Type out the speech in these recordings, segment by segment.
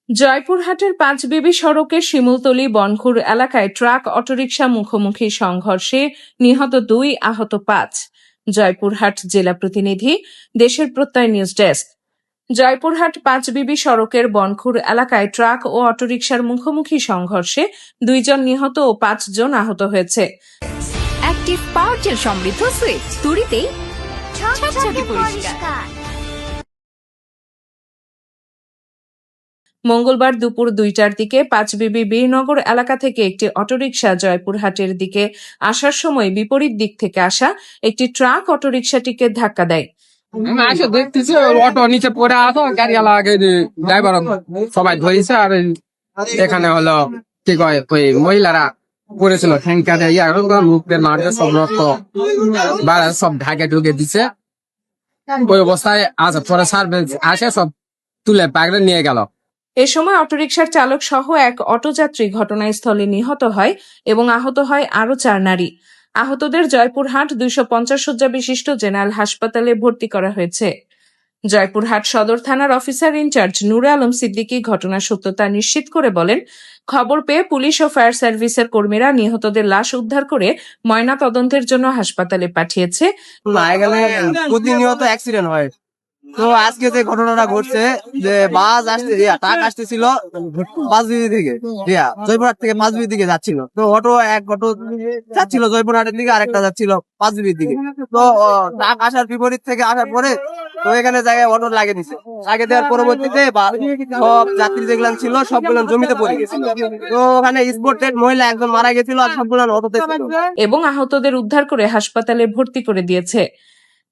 জয়পুরহাটের পাঁচবিবি সড়কের শিমুলতলী বনখুর এলাকায় ট্রাক অটোরিকশা মুখোমুখি সংঘর্ষে নিহত 2, আহত 5। জয়পুরহাট জেলা প্রতিনিধি, দেশের প্রত্যয় নিউজ ডেস্ক। জয়পুরহাট পাঁচবিবি সড়কের বনখুর এলাকায় ট্রাক ও অটোরিকশার মুখোমুখি সংঘর্ষে 2 জন নিহত ও 5 জন আহত হয়েছে। অ্যাক্টিভ পাওয়ার জেল সমৃদ্ধ সুইচ তুড়িতেই ঝকঝকে পরিষ্কার। মঙ্গলবার দুপুর 2টার দিকে পাঁচবিবি বীরনগর এলাকা থেকে একটি অটোরিকশা জয়পুরহাটের দিকে আসার সময় বিপরীত দিক থেকে আসা একটি ট্রাক অটোরিকশাটিকে ধাক্কা দেয়। দেখতেছি অটো নিচে পড়ে আসো, গাড়ি আগে ড্রাইভার সবাই ধরেছে। আর এখানে হলো কি কয় ওই মহিলারা পড়েছিল ঠ্যাঙ্কারে মুখের মাঠে সব রক্ত সব ঢাকে ঢুকে দিচ্ছে। ওই অবস্থায় আছে, পরে সার্ভিস আসে, সব তুলে পাগড়ে নিয়ে গেল। এ সময় অটোরিকশার চালক সহ এক অটোযাত্রী ঘটনাস্থলে নিহত হয় এবং আহত হয় আরও 4 নারী। আহতদের জয়পুরহাট 250 শয্যা বিশিষ্ট জেনারেল হাসপাতালে ভর্তি করা হয়েছে। জয়পুরহাট সদর থানার অফিসার ইনচার্জ নূরে আলম সিদ্দিকী ঘটনার সত্যতা নিশ্চিত করে বলেন, খবর পেয়ে পুলিশ ও ফায়ার সার্ভিসের কর্মীরা নিহতদের লাশ উদ্ধার করে ময়না তদন্তের জন্য হাসপাতালে পাঠিয়েছে। প্রতিনিয়ত অ্যাক্সিডেন্ট হয়, তো আজকে যে ঘটনাটা ঘটছে যে বাস ট্রাক আসতেছিল পাঁচবিবি থেকে, জয়পুরহাট থেকে পাঁচবিবির দিকে যাচ্ছিল। তো অটো যাচ্ছিল জয়পুরহাটের দিকে, আরেকটা যাচ্ছিল পাঁচবিবির দিকে। তো ট্রাক আসার বিপরীত থেকে আসার পরে তো এখানে জায়গায় অটো লাগিয়ে দিচ্ছে। লাগিয়ে দেওয়ার পরবর্তীতে সব যাত্রী যেগুলো ছিল সবগুলো জমিতে পড়ে গেছিল। তো ওখানে স্পট ডেড মহিলা একজন মারা গেছিল, আর সবগুলো অটোতে এবং আহতদের উদ্ধার করে হাসপাতালে ভর্তি করে দিয়েছে।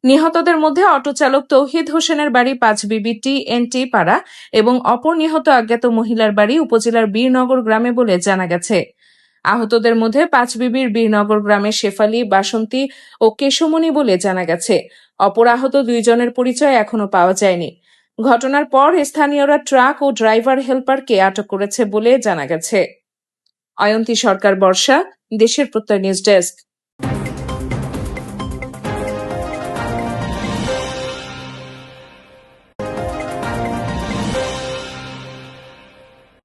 নিহতদের মধ্যে অটো চালক তৌহিদ হোসেনের বাড়ি পাঁচবিবি TNT পাড়া এবং অপর নিহত অজ্ঞাত মহিলার বাড়ি উপজেলার বীরনগর গ্রামে বলে জানা গেছে। আহতদের মধ্যে পাঁচবিবির বীরনগর গ্রামের শেফালি, বাসন্তী ও কেশমণি বলে জানা গেছে। অপর আহত 2 জনের পরিচয় এখনো পাওয়া যায়নি। ঘটনার পর স্থানীয়রা ট্রাক ও ড্রাইভার হেল্পারকে আটক করেছে বলে জানা গেছে। অয়ন্তী সরকার বর্ষা, দেশের প্রত্যয় নিউজ ডেস্ক।